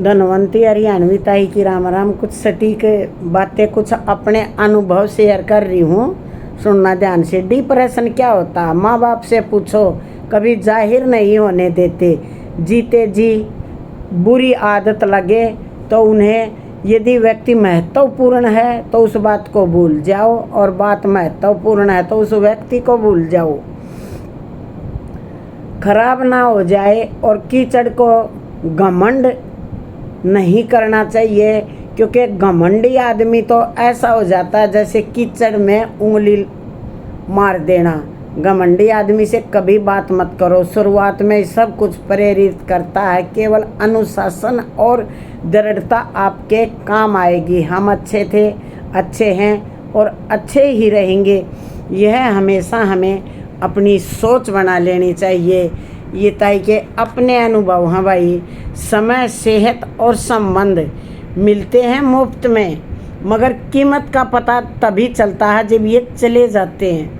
धनवंती हरियाणवी ताई की राम राम। कुछ सटीक बातें कुछ अपने अनुभव शेयर कर रही हूँ, सुनना ध्यान से। डिप्रेशन क्या होता, माँ बाप से पूछो, कभी जाहिर नहीं होने देते। जीते जी बुरी आदत लगे तो उन्हें, यदि व्यक्ति महत्वपूर्ण है तो उस बात को भूल जाओ, और बात महत्वपूर्ण है तो उस व्यक्ति को भूल जाओ। खराब ना हो जाए, और कीचड़ को घमंड नहीं करना चाहिए, क्योंकि घमंडी आदमी तो ऐसा हो जाता है जैसे कीचड़ में उंगली मार देना। घमंडी आदमी से कभी बात मत करो। शुरुआत में सब कुछ प्रेरित करता है, केवल अनुशासन और दृढ़ता आपके काम आएगी। हम अच्छे थे, अच्छे हैं और अच्छे ही रहेंगे, यह हमेशा हमें अपनी सोच बना लेनी चाहिए। ये ताई के अपने अनुभव हैं भाई। समय, सेहत और संबंध मिलते हैं मुफ्त में, मगर कीमत का पता तभी चलता है जब ये चले जाते हैं।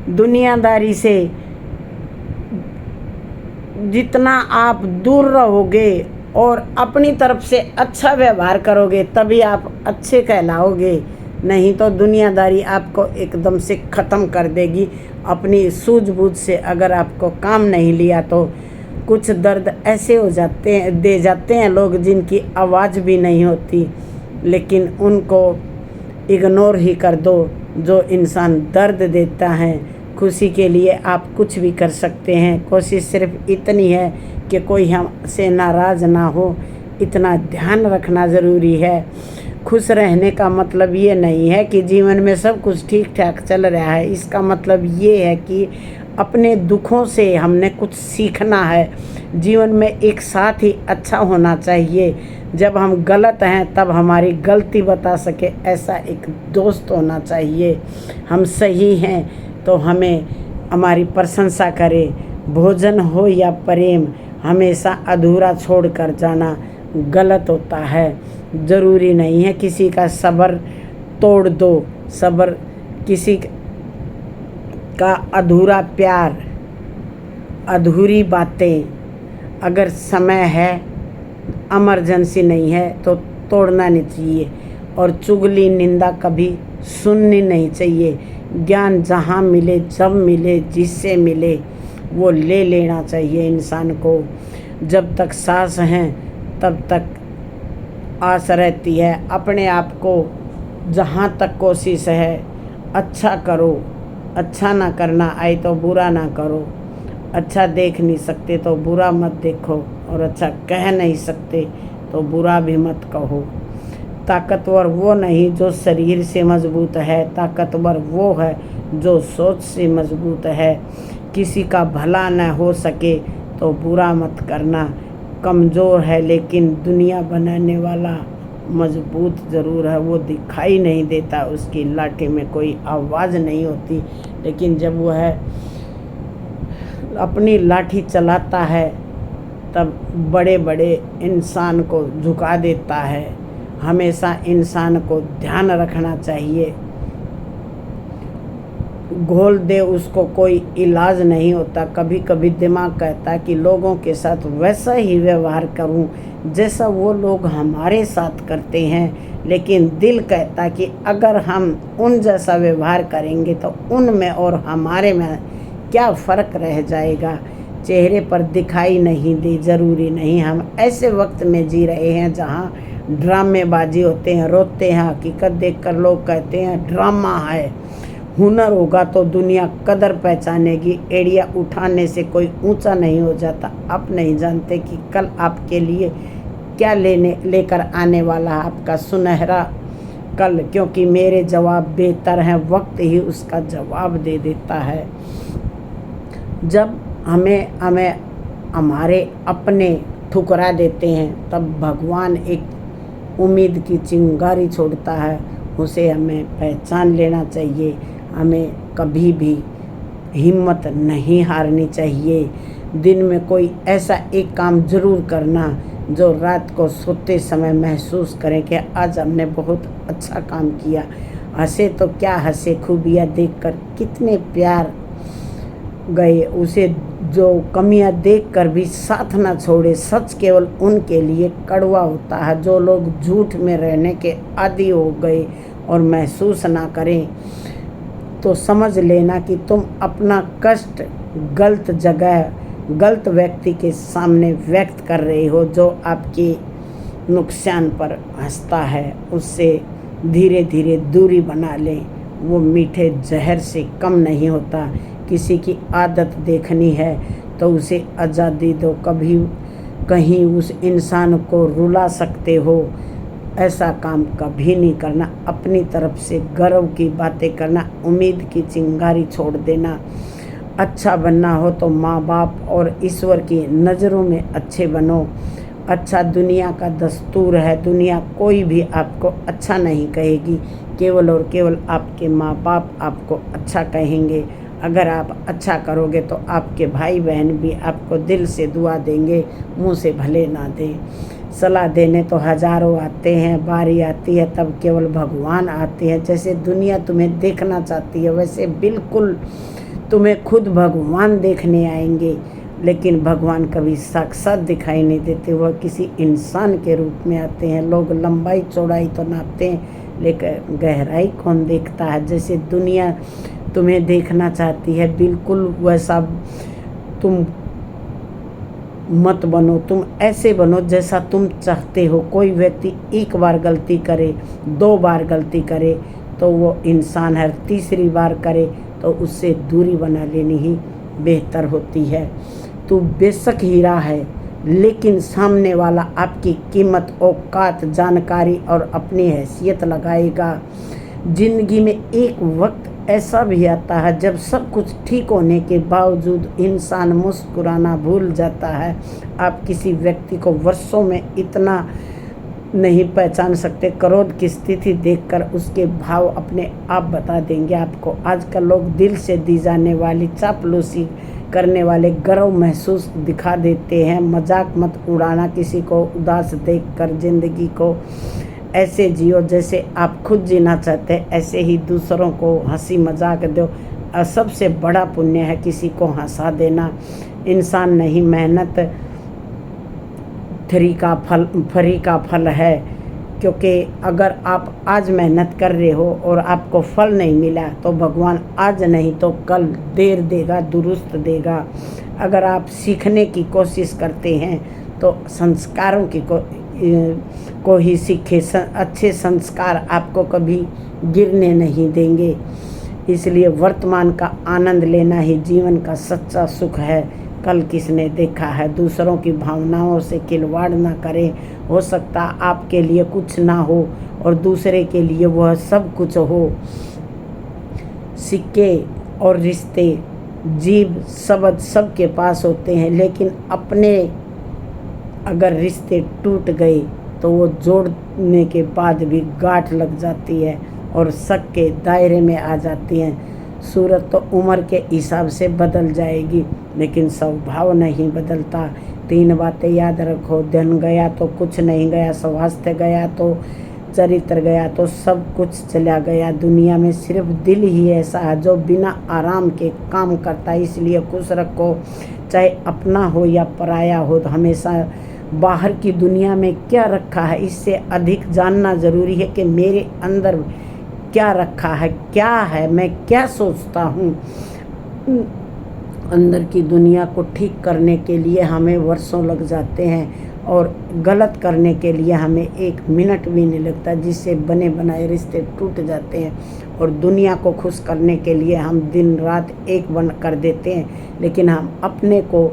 दुनियादारी से जितना आप दूर रहोगे और अपनी तरफ से अच्छा व्यवहार करोगे तभी आप अच्छे कहलाओगे, नहीं तो दुनियादारी आपको एकदम से ख़त्म कर देगी। अपनी सूझबूझ से अगर आपको काम नहीं लिया तो कुछ दर्द ऐसे हो जाते हैं, दे जाते हैं लोग जिनकी आवाज़ भी नहीं होती, लेकिन उनको इग्नोर ही कर दो। जो इंसान दर्द देता है, खुशी के लिए आप कुछ भी कर सकते हैं। कोशिश सिर्फ इतनी है कि कोई हमसे नाराज़ ना हो, इतना ध्यान रखना ज़रूरी है। खुश रहने का मतलब ये नहीं है कि जीवन में सब कुछ ठीक ठाक चल रहा है। इसका मतलब ये है कि अपने दुखों से हमने कुछ सीखना है। जीवन में एक साथ ही अच्छा होना चाहिए। जब हम गलत हैं तब हमारी गलती बता सके ऐसा एक दोस्त होना चाहिए। हम सही हैं तो हमें हमारी प्रशंसा करे। भोजन हो या प्रेम, हमेशा अधूरा छोड़ कर जाना गलत होता है। ज़रूरी नहीं है किसी का सब्र तोड़ दो। सब्र, किसी का अधूरा प्यार, अधूरी बातें, अगर समय है, इमरजेंसी नहीं है तो तोड़ना नहीं चाहिए। और चुगली, निंदा कभी सुननी नहीं चाहिए। ज्ञान जहाँ मिले, जब मिले, जिससे मिले वो ले लेना चाहिए इंसान को। जब तक सांस हैं तब तक आस रहती है। अपने आप को जहाँ तक कोशिश है अच्छा करो। अच्छा ना करना आए तो बुरा ना करो। अच्छा देख नहीं सकते तो बुरा मत देखो, और अच्छा कह नहीं सकते तो बुरा भी मत कहो। ताकतवर वो नहीं जो शरीर से मजबूत है, ताकतवर वो है जो सोच से मजबूत है। किसी का भला न हो सके तो बुरा मत करना। कमज़ोर है लेकिन दुनिया बनाने वाला मजबूत ज़रूर है। वो दिखाई नहीं देता, उसकी लाठी में कोई आवाज़ नहीं होती, लेकिन जब वो है अपनी लाठी चलाता है तब बड़े बड़े इंसान को झुका देता है। हमेशा इंसान को ध्यान रखना चाहिए। घोल दे उसको कोई इलाज नहीं होता। कभी कभी दिमाग कहता है कि लोगों के साथ वैसा ही व्यवहार करूं जैसा वो लोग हमारे साथ करते हैं, लेकिन दिल कहता है कि अगर हम उन जैसा व्यवहार करेंगे तो उनमें और हमारे में क्या फ़र्क रह जाएगा। चेहरे पर दिखाई नहीं दे, ज़रूरी नहीं। हम ऐसे वक्त में जी रहे हैं जहाँ ड्रामेबाजी होते हैं, रोते हैं। हकीकत देखकर लोग कहते हैं ड्रामा है। हुनर होगा तो दुनिया कदर पहचानेगी। एड़िया उठाने से कोई ऊंचा नहीं हो जाता। आप नहीं जानते कि कल आपके लिए क्या लेकर आने वाला है आपका सुनहरा कल, क्योंकि मेरे जवाब बेहतर हैं। वक्त ही उसका जवाब दे देता है। जब हमें हमारे अपने ठुकरा देते हैं तब भगवान एक उम्मीद की चिंगारी छोड़ता है। उसे हमें पहचान लेना चाहिए। हमें कभी भी हिम्मत नहीं हारनी चाहिए। दिन में कोई ऐसा एक काम ज़रूर करना जो रात को सोते समय महसूस करें कि आज हमने बहुत अच्छा काम किया। हंसे तो क्या हंसे, खूबियाँ देखकर कितने प्यार गए, उसे जो कमियां देखकर भी साथ ना छोड़े। सच केवल उनके लिए कड़वा होता है। जो लोग झूठ में रहने के आदी हो गए और महसूस ना करें तो समझ लेना कि तुम अपना कष्ट गलत जगह, गलत व्यक्ति के सामने व्यक्त कर रहे हो। जो आपके नुकसान पर हंसता है उससे धीरे धीरे दूरी बना लें। वो मीठे जहर से कम नहीं होता। किसी की आदत देखनी है तो उसे आज़ादी दो। कभी कहीं उस इंसान को रुला सकते हो, ऐसा काम कभी नहीं करना। अपनी तरफ से गर्व की बातें करना, उम्मीद की चिंगारी छोड़ देना। अच्छा बनना हो तो माँ बाप और ईश्वर की नज़रों में अच्छे बनो। अच्छा दुनिया का दस्तूर है। दुनिया कोई भी आपको अच्छा नहीं कहेगी, केवल और केवल आपके माँ बाप आपको अच्छा कहेंगे। अगर आप अच्छा करोगे तो आपके भाई बहन भी आपको दिल से दुआ देंगे, मुंह से भले ना दें। सलाह देने तो हजारों आते हैं, बारी आती है तब केवल भगवान आते हैं। जैसे दुनिया तुम्हें देखना चाहती है वैसे बिल्कुल तुम्हें खुद भगवान देखने आएंगे। लेकिन भगवान कभी साक्षात दिखाई नहीं देते, वह किसी इंसान के रूप में आते हैं। लोग लंबाई चौड़ाई तो नापते हैं लेकिन गहराई कौन देखता है। जैसे दुनिया तुम्हें देखना चाहती है बिल्कुल वैसा तुम मत बनो। तुम ऐसे बनो जैसा तुम चाहते हो। कोई व्यक्ति एक बार गलती करे, 2 बार गलती करे तो वो इंसान है, तीसरी बार करे तो उससे दूरी बना लेनी ही बेहतर होती है। तू बेशक हीरा है लेकिन सामने वाला आपकी कीमत, औकात, जानकारी और अपनी हैसियत लगाएगा। जिंदगी में एक वक्त ऐसा भी आता है जब सब कुछ ठीक होने के बावजूद इंसान मुस्कुराना भूल जाता है। आप किसी व्यक्ति को वर्षों में इतना नहीं पहचान सकते, क्रोध की स्थिति देखकर उसके भाव अपने आप बता देंगे आपको। आजकल लोग दिल से दी जाने वाली चापलूसी करने वाले गर्व महसूस दिखा देते हैं। मजाक मत उड़ाना। किसी को उदास देखकर जिंदगी को ऐसे जियो जैसे आप खुद जीना चाहते हैं, ऐसे ही दूसरों को हंसी मजाक दो। सबसे बड़ा पुण्य है किसी को हंसा देना। इंसान नहीं, मेहनत फरी का फल है। क्योंकि अगर आप आज मेहनत कर रहे हो और आपको फल नहीं मिला तो भगवान आज नहीं तो कल देर देगा, दुरुस्त देगा। अगर आप सीखने की कोशिश करते हैं तो संस्कारों की को ही सीखे। अच्छे संस्कार आपको कभी गिरने नहीं देंगे। इसलिए वर्तमान का आनंद लेना ही जीवन का सच्चा सुख है। कल किसने देखा है। दूसरों की भावनाओं से खिलवाड़ ना करें। हो सकता आपके लिए कुछ ना हो और दूसरे के लिए वह सब कुछ हो। सिक्के और रिश्ते, जीव शब्द सबके पास होते हैं लेकिन अपने अगर रिश्ते टूट गए तो वो जोड़ने के बाद भी गांठ लग जाती है और शक के दायरे में आ जाती हैं। सूरत तो उम्र के हिसाब से बदल जाएगी लेकिन स्वभाव नहीं बदलता। 3 बातें याद रखो। धन गया तो कुछ नहीं गया, स्वास्थ्य गया तो चरित्र गया तो सब कुछ चला गया। दुनिया में सिर्फ दिल ही ऐसा है जो बिना आराम के काम करता है। इसलिए खुश रखो, चाहे अपना हो या पराया हो। हमेशा बाहर की दुनिया में क्या रखा है इससे अधिक जानना ज़रूरी है कि मेरे अंदर क्या रखा है, क्या है, मैं क्या सोचता हूँ। अंदर की दुनिया को ठीक करने के लिए हमें वर्षों लग जाते हैं और गलत करने के लिए हमें 1 मिनट भी नहीं लगता, जिससे बने बनाए रिश्ते टूट जाते हैं। और दुनिया को खुश करने के लिए हम दिन रात एक बन कर देते हैं लेकिन हम अपने को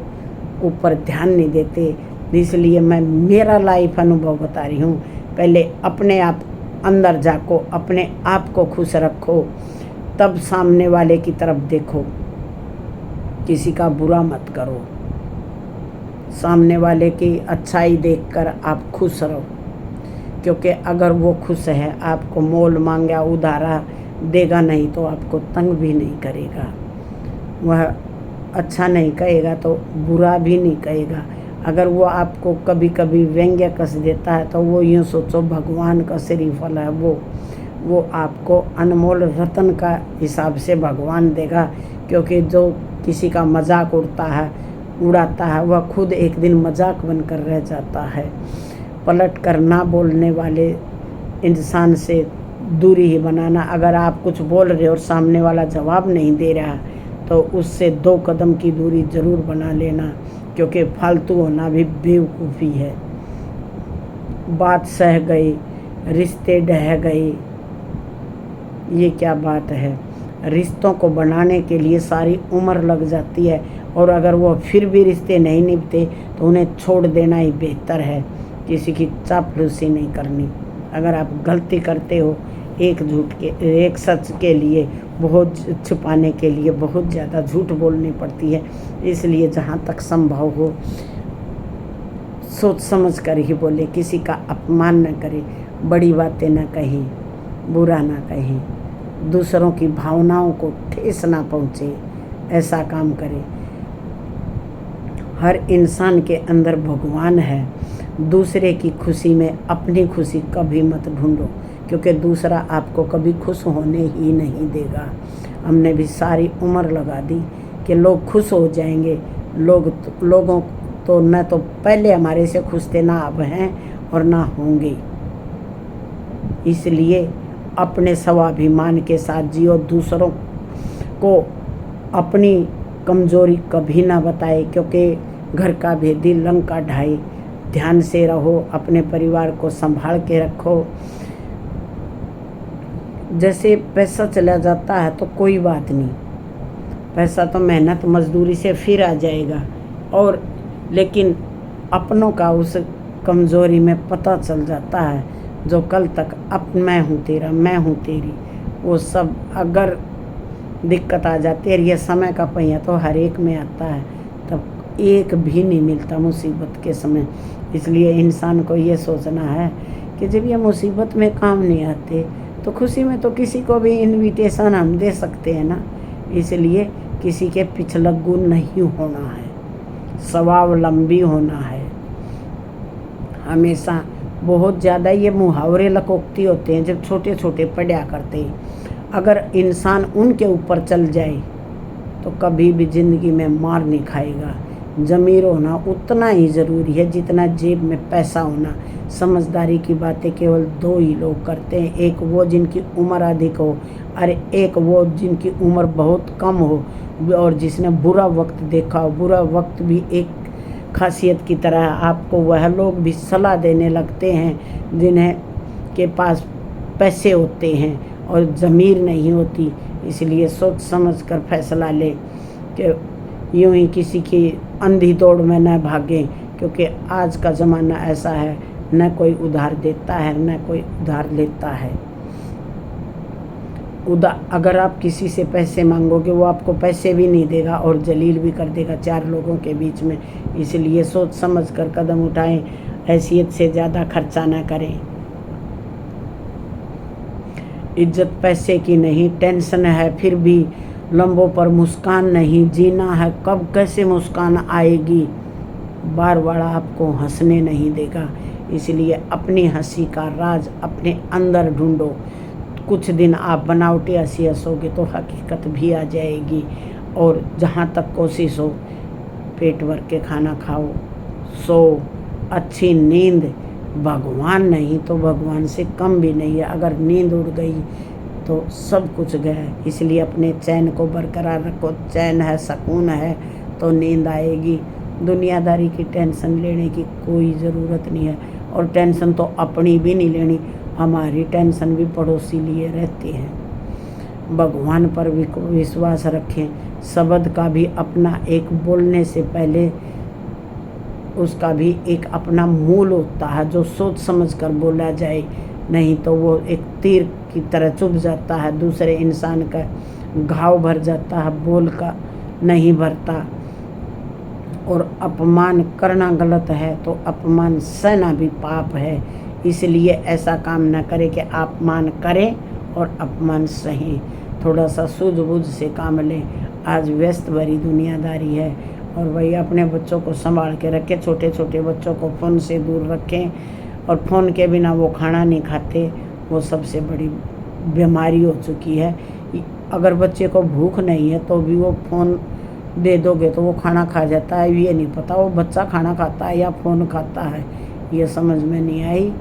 ऊपर ध्यान नहीं देते। इसलिए मैं मेरा लाइफ अनुभव बता रही हूँ। पहले अपने आप अंदर झाँको, अपने आप को खुश रखो, तब सामने वाले की तरफ देखो। किसी का बुरा मत करो, सामने वाले की अच्छाई देखकर आप खुश रहो। क्योंकि अगर वो खुश है, आपको मोल मांगा उधारा देगा नहीं तो आपको तंग भी नहीं करेगा। वह अच्छा नहीं कहेगा तो बुरा भी नहीं कहेगा। अगर वो आपको कभी कभी व्यंग्य कस देता है तो वो यूँ सोचो भगवान का श्रीफल है। वो आपको अनमोल रतन का हिसाब से भगवान देगा। क्योंकि जो किसी का मजाक उड़ाता है वह खुद एक दिन मजाक बनकर रह जाता है। पलट कर ना बोलने वाले इंसान से दूरी ही बनाना। अगर आप कुछ बोल रहे हो और सामने वाला जवाब नहीं दे रहा तो उससे 2 कदम की दूरी ज़रूर बना लेना, क्योंकि फालतू होना भी बेवकूफ़ी है। बात सह गई, रिश्ते ढह गए, ये क्या बात है। रिश्तों को बनाने के लिए सारी उम्र लग जाती है, और अगर वो फिर भी रिश्ते नहीं निभते तो उन्हें छोड़ देना ही बेहतर है। किसी की चापलूसी नहीं करनी। अगर आप गलती करते हो, एक सच के लिए बहुत छुपाने के लिए बहुत ज़्यादा झूठ बोलनी पड़ती है। इसलिए जहाँ तक संभव हो सोच समझ कर ही बोले, किसी का अपमान न करे, बड़ी बातें न कहें, बुरा ना कहें, दूसरों की भावनाओं को ठेस ना पहुँचे, ऐसा काम करें। हर इंसान के अंदर भगवान है। दूसरे की खुशी में अपनी खुशी कभी मत ढूंढो, क्योंकि दूसरा आपको कभी खुश होने ही नहीं देगा। हमने भी सारी उम्र लगा दी कि लोग खुश हो जाएंगे। लोगों तो न तो पहले हमारे से खुश थे, ना अब हैं और ना होंगे। इसलिए अपने स्वाभिमान के साथ जियो। दूसरों को अपनी कमजोरी कभी ना बताए, क्योंकि घर का भेदी लंका ढाई। ध्यान से रहो, अपने परिवार को संभाल के रखो। जैसे पैसा चला जाता है तो कोई बात नहीं, पैसा तो मेहनत मजदूरी से फिर आ जाएगा, और लेकिन अपनों का उस कमज़ोरी में पता चल जाता है। जो कल तक मैं हूँ तेरा, मैं हूँ तेरी, वो सब अगर दिक्कत आ जाती है, ये समय का पहिया तो हर एक में आता है, तब एक भी नहीं मिलता मुसीबत के समय। इसलिए इंसान को ये सोचना है कि जब ये मुसीबत में काम नहीं आते तो खुशी में तो किसी को भी इनविटेशन हम दे सकते हैं ना। इसलिए किसी के पिछलग्गू नहीं होना है, स्वावलंबी होना है। हमेशा बहुत ज़्यादा ये मुहावरे लकोक्ति होते हैं जब छोटे छोटे पढ़ा करते हैं। अगर इंसान उनके ऊपर चल जाए तो कभी भी ज़िंदगी में मार नहीं खाएगा। ज़मीर होना उतना ही ज़रूरी है जितना जेब में पैसा होना। समझदारी की बातें केवल 2 ही लोग करते हैं, एक वो जिनकी उम्र अधिक हो और एक वो जिनकी उम्र बहुत कम हो, और जिसने बुरा वक्त देखा हो। बुरा वक्त भी एक खासियत की तरह आपको वह लोग भी सलाह देने लगते हैं जिन्हें के पास पैसे होते हैं और ज़मीर नहीं होती। इसलिए सोच समझ कर फैसला लें कि यूं ही किसी की अंधी दौड़ में न भागें, क्योंकि आज का ज़माना ऐसा है, न कोई उधार देता है न कोई उधार लेता है। अगर आप किसी से पैसे मांगोगे वो आपको पैसे भी नहीं देगा और जलील भी कर देगा 4 लोगों के बीच में। इसलिए सोच समझ कर कदम उठाएं, हैसियत से ज़्यादा खर्चा ना करें। इज्जत पैसे की नहीं, टेंशन है फिर भी लंबों पर मुस्कान नहीं। जीना है कब कैसे मुस्कान आएगी, बार बार आपको हंसने नहीं देगा। इसलिए अपनी हंसी का राज अपने अंदर ढूंढो। कुछ दिन आप बनावटी हंसी हंसोगे तो हकीकत भी आ जाएगी। और जहाँ तक कोशिश हो, पेट भर के खाना खाओ, सो, अच्छी नींद। भगवान नहीं तो भगवान से कम भी नहीं है। अगर नींद उड़ गई तो सब कुछ गया। इसलिए अपने चैन को बरकरार रखो। चैन है, सुकून है तो नींद आएगी। दुनियादारी की टेंशन लेने की कोई ज़रूरत नहीं है, और टेंशन तो अपनी भी नहीं लेनी, हमारी टेंशन भी पड़ोसी लिए रहती हैं। भगवान पर भी विश्वास रखें। शब्द का भी अपना एक बोलने से पहले उसका भी एक अपना मूल होता है जो सोच समझ कर बोला जाए, नहीं तो वो एक तीर की तरह चुभ जाता है, दूसरे इंसान का घाव भर जाता है, बोल का नहीं भरता। और अपमान करना गलत है तो अपमान सहना भी पाप है। इसलिए ऐसा काम न करें कि अपमान करें और अपमान सहें। थोड़ा सा सूझबूझ से काम लें। आज व्यस्त भरी दुनियादारी है, और वही अपने बच्चों को संभाल के रखें। छोटे छोटे बच्चों को फ़ोन से दूर रखें, और फ़ोन के बिना वो खाना नहीं खाते। वो सबसे बड़ी बीमारी हो चुकी है। अगर बच्चे को भूख नहीं है तो भी वो फ़ोन दे दोगे तो वो खाना खा जाता है, ये नहीं पता वो बच्चा खाना खाता है या फ़ोन खाता है, ये समझ में नहीं आई।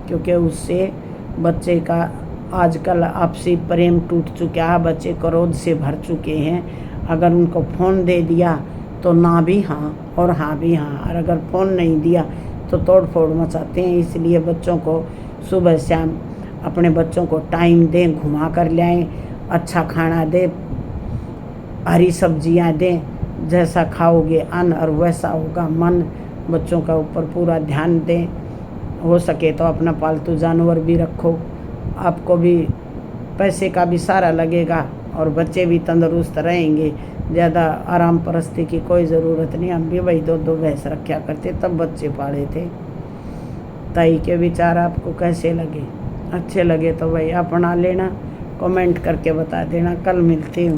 क्योंकि उससे बच्चे का आजकल आपसी प्रेम टूट चुका है, बच्चे क्रोध से भर चुके हैं। अगर उनको फ़ोन दे दिया तो ना भी हाँ और हाँ भी हाँ, और अगर फ़ोन नहीं दिया तो तोड़ फोड़ मचाते हैं। इसलिए बच्चों को सुबह शाम अपने बच्चों को टाइम दें, घुमा कर लाएँ, अच्छा खाना दें, हरी सब्जियां दें। जैसा खाओगे अन्न और वैसा होगा मन। बच्चों का ऊपर पूरा ध्यान दें। हो सके तो अपना पालतू जानवर भी रखो, आपको भी पैसे का भी सहारा लगेगा और बच्चे भी तंदुरुस्त रहेंगे। ज़्यादा आराम परस्ती की कोई ज़रूरत नहीं। हम भी वही 2-2 भैंस रखा करते तब बच्चे पाले थे। ताई के विचार आपको कैसे लगे? अच्छे लगे तो भाई अपना लेना, कमेंट करके बता देना। कल मिलती हूँ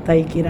ताई की